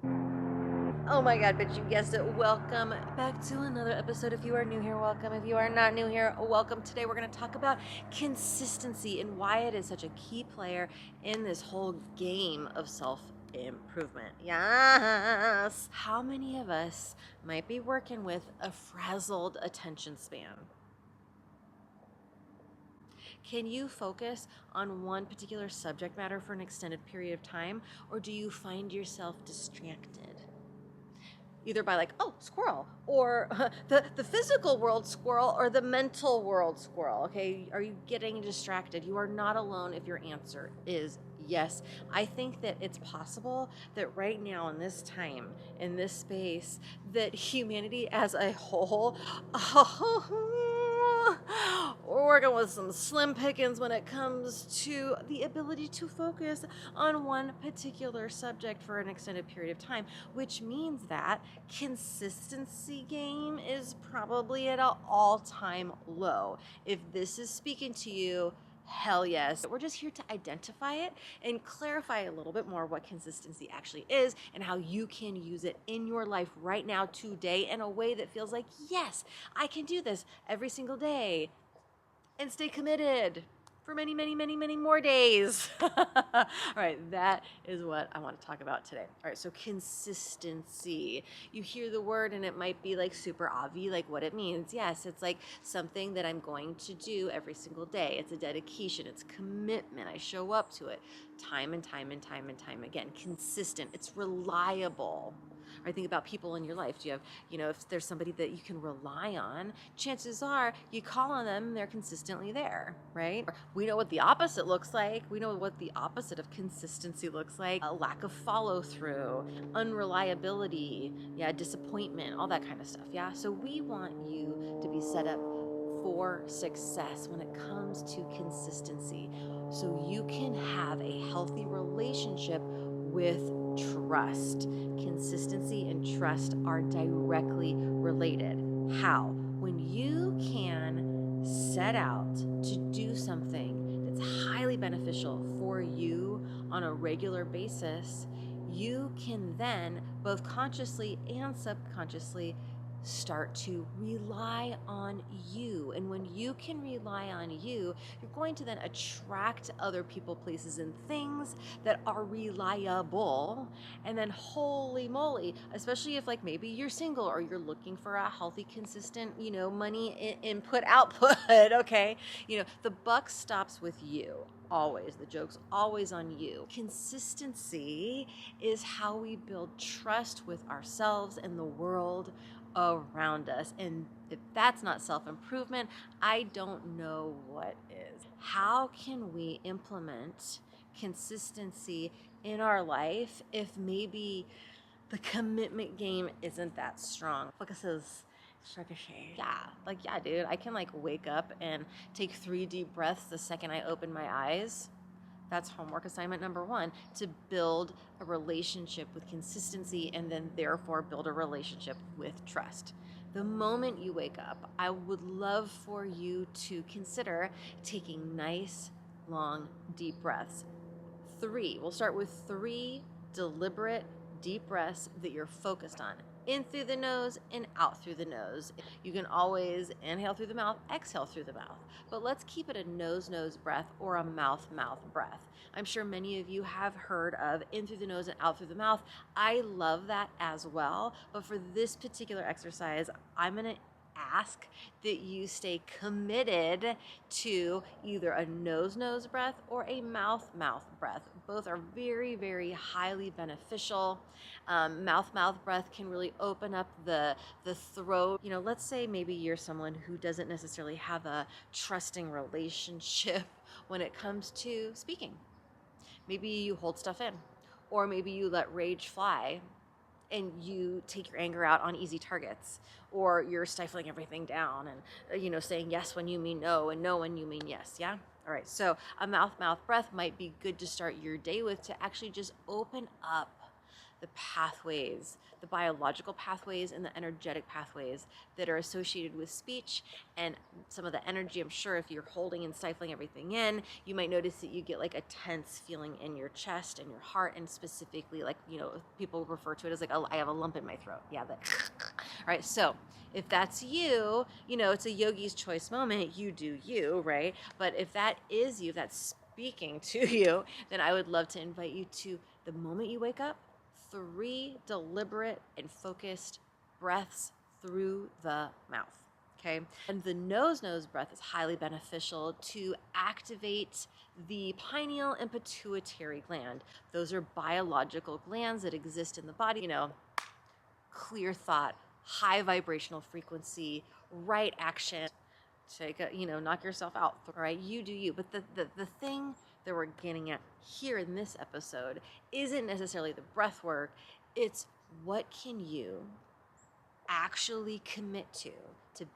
Oh my God, but you guessed it. Welcome back to another episode. If you are new here, welcome. If you are not new here, welcome. Today we're going to talk about consistency and why it is such a key player in this whole game of self-improvement. Yes. How many of us might be working with a frazzled attention span? Can you focus on one particular subject matter for an extended period of time, or do you find yourself distracted? Either by like, oh, squirrel, or the physical world squirrel, or the mental world squirrel. Okay, are you getting distracted? You are not alone if your answer is yes. I think that it's possible that right now in this time, in this space, that humanity as a whole we're working with some slim pickings when it comes to the ability to focus on one particular subject for an extended period of time, which means that consistency game is probably at an all-time low. If this is speaking to you, hell yes. We're just here to identify it and clarify a little bit more what consistency actually is and how you can use it in your life right now, today, in a way that feels like, yes, I can do this every single day and stay committed for many, many, many, many more days. All right, that is what I want to talk about today. All right, so consistency. You hear the word and it might be like super obvious, like what it means. Yes, it's like something that I'm going to do every single day. It's a dedication, it's commitment. I show up to it time and time and time and time again. Consistent, it's reliable. Or think about people in your life. Do you have, if there's somebody that you can rely on, chances are you call on them, they're consistently there, right? We know what the opposite looks like. We know what the opposite of consistency looks like: a lack of follow through, unreliability, yeah, disappointment, all that kind of stuff. Yeah. So we want you to be set up for success when it comes to consistency, so you can have a healthy relationship with trust. Consistency and trust are directly related. How? When you can set out to do something that's highly beneficial for you on a regular basis, you can then both consciously and subconsciously start to rely on you. And when you can rely on you, you're going to then attract other people, places, and things that are reliable. And then holy moly, especially if like maybe you're single or you're looking for a healthy, consistent, money input output, okay? The buck stops with you. Always. The joke's always on you. Consistency is how we build trust with ourselves and the world around us. And if that's not self-improvement, I don't know what is. How can we implement consistency in our life if maybe the commitment game isn't that strong? Like it says, yeah, dude, I can like wake up and take 3 deep breaths the second I open my eyes. That's homework assignment number 1, to build a relationship with consistency and then therefore build a relationship with trust. The moment you wake up, I would love for you to consider taking nice, long, deep breaths. 3, we'll start with 3 deliberate, deep breaths that you're focused on. In through the nose and out through the nose. You can always inhale through the mouth, exhale through the mouth. But let's keep it a nose-nose breath or a mouth-mouth breath. I'm sure many of you have heard of in through the nose and out through the mouth. I love that as well. But for this particular exercise, I'm going to ask that you stay committed to either a nose-nose breath or a mouth-mouth breath. Both are very, very highly beneficial. Mouth-mouth breath can really open up the throat. Let's say maybe you're someone who doesn't necessarily have a trusting relationship when it comes to speaking. Maybe you hold stuff in, or maybe you let rage fly and you take your anger out on easy targets, or you're stifling everything down and saying yes when you mean no and no when you mean yes. Yeah. All right, so a mouth breath might be good to start your day with, to actually just open up the pathways, the biological pathways and the energetic pathways that are associated with speech and some of the energy. I'm sure if you're holding and stifling everything in, you might notice that you get like a tense feeling in your chest and your heart, and specifically, like, people refer to it as like, I have a lump in my throat. Yeah, that. All right, so if that's you, it's a yogi's choice moment. You do you, right? But if that is you, if that's speaking to you, then I would love to invite you to, the moment you wake up, 3 deliberate and focused breaths through the mouth. Okay. And the nose breath is highly beneficial to activate the pineal and pituitary gland. Those are biological glands that exist in the body. Clear thought, high vibrational frequency, right action. Take a, knock yourself out. All right, you do you. But the thing that we're getting at here in this episode isn't necessarily the breath work. It's what can you actually commit to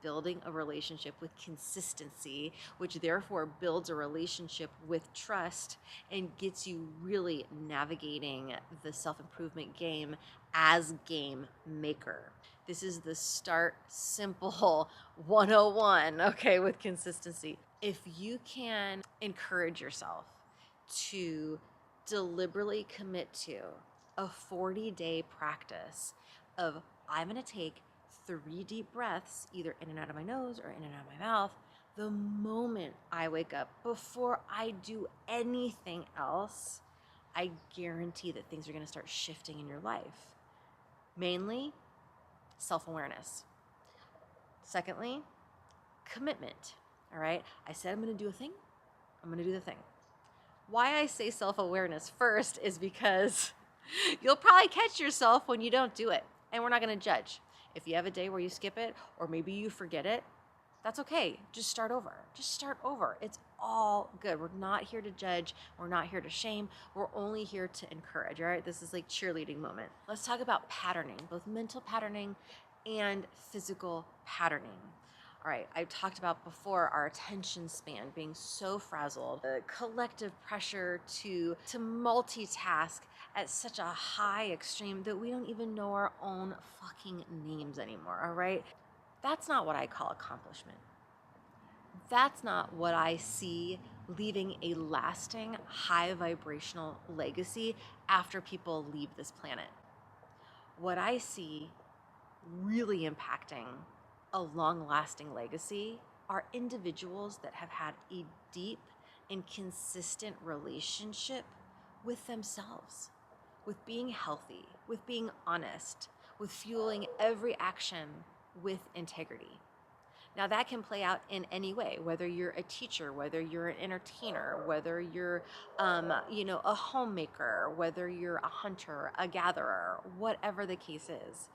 building a relationship with consistency, which therefore builds a relationship with trust and gets you really navigating the self-improvement game as game maker. This is the start simple 101, okay, with consistency. If you can encourage yourself to deliberately commit to a 40-day practice of, I'm going to take 3 deep breaths, either in and out of my nose or in and out of my mouth, the moment I wake up, before I do anything else, I guarantee that things are going to start shifting in your life. Mainly, self-awareness. Secondly, commitment. All right? I said I'm going to do a thing. I'm going to do the thing. Why I say self-awareness first is because you'll probably catch yourself when you don't do it, and we're not going to judge. If you have a day where you skip it, or maybe you forget it, that's okay. Just start over. It's all good. We're not here to judge. We're not here to shame. We're only here to encourage, all right? This is like cheerleading moment. Let's talk about patterning, both mental patterning and physical patterning. All right, I've talked about before our attention span being so frazzled, the collective pressure to multitask at such a high extreme that we don't even know our own fucking names anymore, all right? That's not what I call accomplishment. That's not what I see leaving a lasting, high vibrational legacy after people leave this planet. What I see really impacting a long-lasting legacy are individuals that have had a deep and consistent relationship with themselves, with being healthy, with being honest, with fueling every action with integrity. Now that can play out in any way, whether you're a teacher, whether you're an entertainer, whether you're, a homemaker, whether you're a hunter, a gatherer, whatever the case is.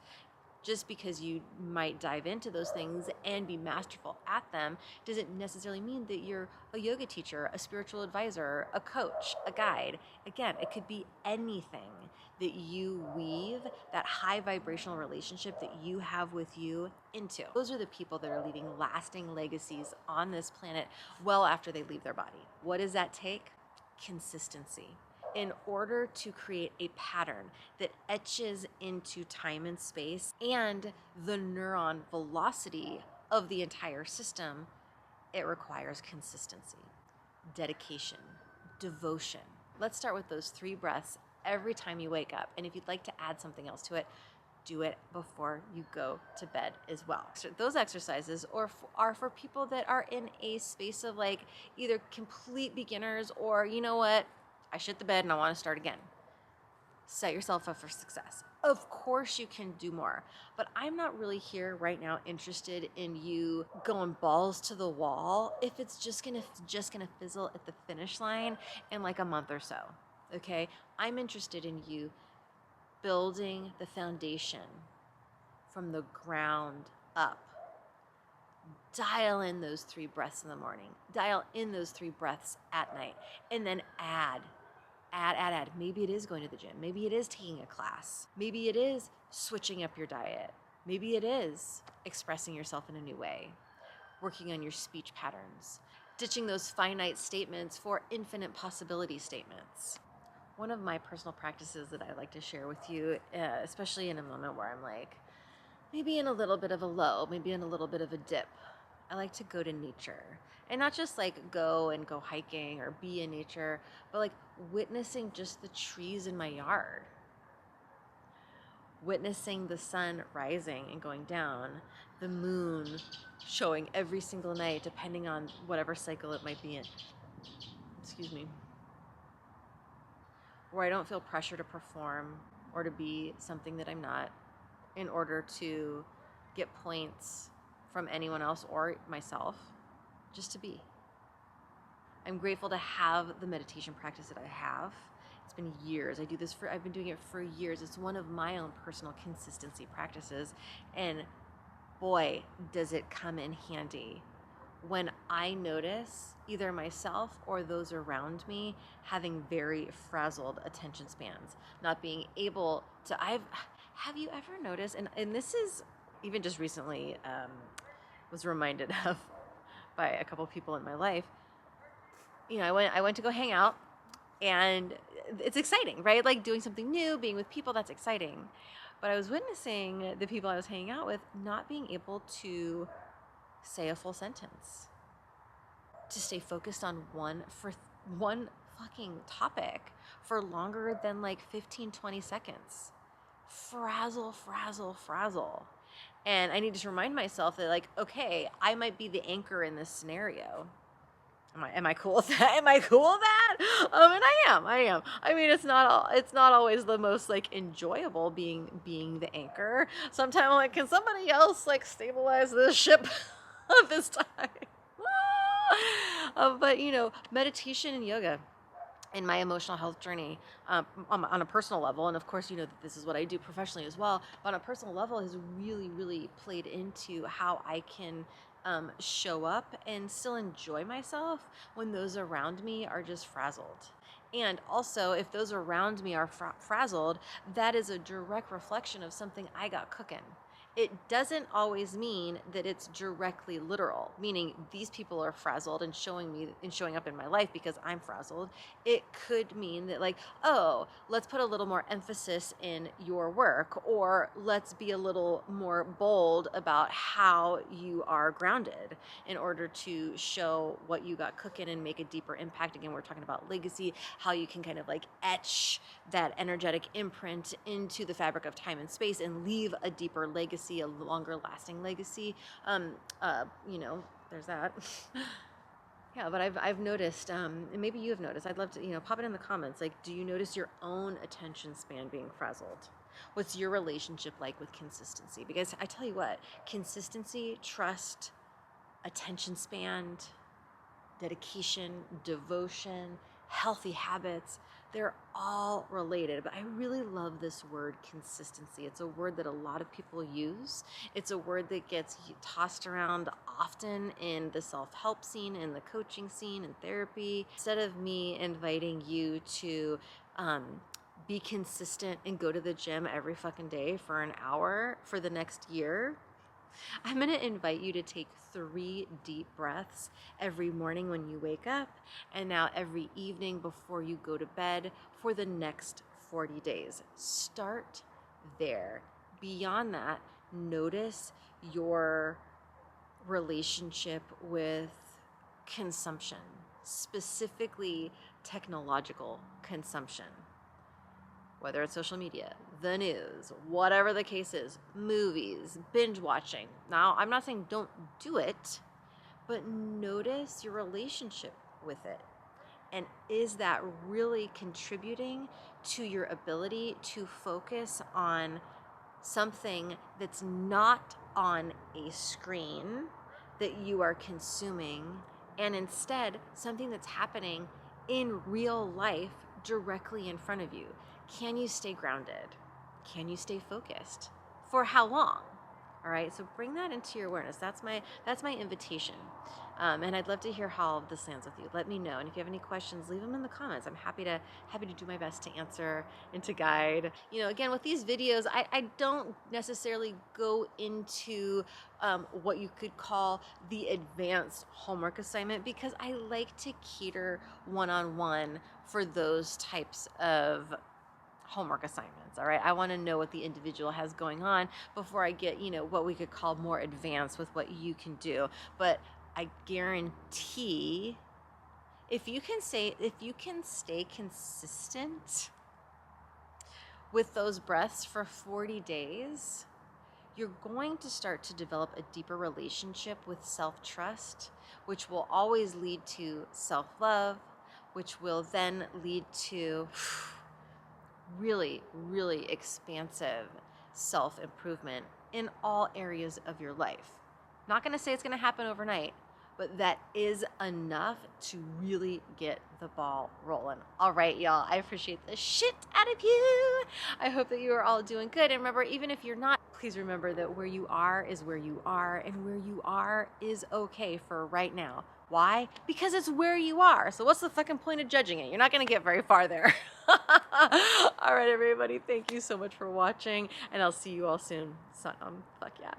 Just because you might dive into those things and be masterful at them doesn't necessarily mean that you're a yoga teacher, a spiritual advisor, a coach, a guide. Again, it could be anything that you weave that high vibrational relationship that you have with you into. Those are the people that are leaving lasting legacies on this planet well after they leave their body. What does that take? Consistency. In order to create a pattern that etches into time and space and the neuron velocity of the entire system, it requires consistency, dedication, devotion. Let's start with those 3 breaths every time you wake up. And if you'd like to add something else to it, do it before you go to bed as well. So those exercises are for people that are in a space of like either complete beginners or, you know what, I shit the bed and I want to start again. Set yourself up for success. Of course you can do more, but I'm not really here right now interested in you going balls to the wall if it's just gonna fizzle at the finish line in like a month or so. Okay? I'm interested in you building the foundation from the ground up. Dial in those 3 breaths in the morning. Dial in those 3 breaths at night, and then add. Maybe it is going to the gym. Maybe it is taking a class. Maybe it is switching up your diet. Maybe it is expressing yourself in a new way, working on your speech patterns, ditching those finite statements for infinite possibility statements. One of my personal practices that I like to share with you, especially in a moment where I'm like, maybe in a little bit of a low, maybe in a little bit of a dip, I like to go to nature. And not just like go hiking or be in nature, but like witnessing just the trees in my yard, witnessing the sun rising and going down, the moon showing every single night, depending on whatever cycle it might be in. Excuse me. Where I don't feel pressure to perform or to be something that I'm not in order to get points from anyone else or myself, just to be. I'm grateful to have the meditation practice that I have. It's been years. I've been doing it for years. It's one of my own personal consistency practices. And boy, does it come in handy when I notice either myself or those around me having very frazzled attention spans, not being able to. Have you ever noticed, and this is even just recently was reminded of by a couple people in my life. You know, I went to go hang out, and it's exciting, right? Like doing something new, being with people, that's exciting. But I was witnessing the people I was hanging out with not being able to say a full sentence, to stay focused on one fucking topic for longer than like 15, 20 seconds. Frazzle, frazzle, frazzle. And I need to remind myself that, like, okay, I might be the anchor in this scenario. Am I cool with that? Am I cool with that? And I am. I mean, it's not always the most like enjoyable being the anchor. Sometimes I'm like, can somebody else like stabilize this ship this time? But you know, meditation and yoga in my emotional health journey, on a personal level, and of course, you know that this is what I do professionally as well, but on a personal level has really, really played into how I can show up and still enjoy myself when those around me are just frazzled. And also, if those around me are frazzled, that is a direct reflection of something I got cooking. It doesn't always mean that it's directly literal, meaning these people are frazzled and showing up in my life because I'm frazzled. It could mean that, like, oh, let's put a little more emphasis in your work, or let's be a little more bold about how you are grounded in order to show what you got cooking and make a deeper impact. Again, we're talking about legacy, how you can kind of like etch that energetic imprint into the fabric of time and space and leave a deeper legacy, a longer lasting legacy. You know, there's that. Yeah, but I've noticed, and maybe you have noticed, I'd love to, you know, pop it in the comments. Like, do you notice your own attention span being frazzled? What's your relationship like with consistency? Because I tell you what, consistency, trust, attention span, dedication, devotion, healthy habits, they're all related. But I really love this word consistency. It's a word that a lot of people use. It's a word that gets tossed around often in the self-help scene, in the coaching scene, in therapy. Instead of me inviting you to be consistent and go to the gym every fucking day for an hour for the next year, I'm going to invite you to take 3 deep breaths every morning when you wake up, and now every evening before you go to bed for the next 40 days. Start there. Beyond that, notice your relationship with consumption, specifically technological consumption. Whether it's social media, the news, whatever the case is, movies, binge watching. Now, I'm not saying don't do it, but notice your relationship with it. And is that really contributing to your ability to focus on something that's not on a screen that you are consuming, and instead something that's happening in real life directly in front of you? Can you stay grounded? Can you stay focused? For how long? All right, so bring that into your awareness. That's my invitation. And I'd love to hear how this lands with you. Let me know. And if you have any questions, leave them in the comments. I'm happy to do my best to answer and to guide. You know, again, with these videos, I don't necessarily go into what you could call the advanced homework assignment, because I like to cater one-on-one for those types of homework assignments. All right, I want to know what the individual has going on before I get, you know, what we could call more advanced with what you can do. But I guarantee if you can stay consistent with those breaths for 40 days, you're going to start to develop a deeper relationship with self-trust, which will always lead to self-love, which will then lead to really, really expansive self-improvement in all areas of your life. Not going to say it's going to happen overnight, but that is enough to really get the ball rolling. All right, y'all, I appreciate the shit out of you. I hope that you are all doing good. And remember, even if you're not, please remember that where you are is where you are, and where you are is okay for right now. Why? Because it's where you are. So what's the fucking point of judging it? You're not going to get very far there. All right, everybody. Thank you so much for watching, and I'll see you all soon. Fuck yeah.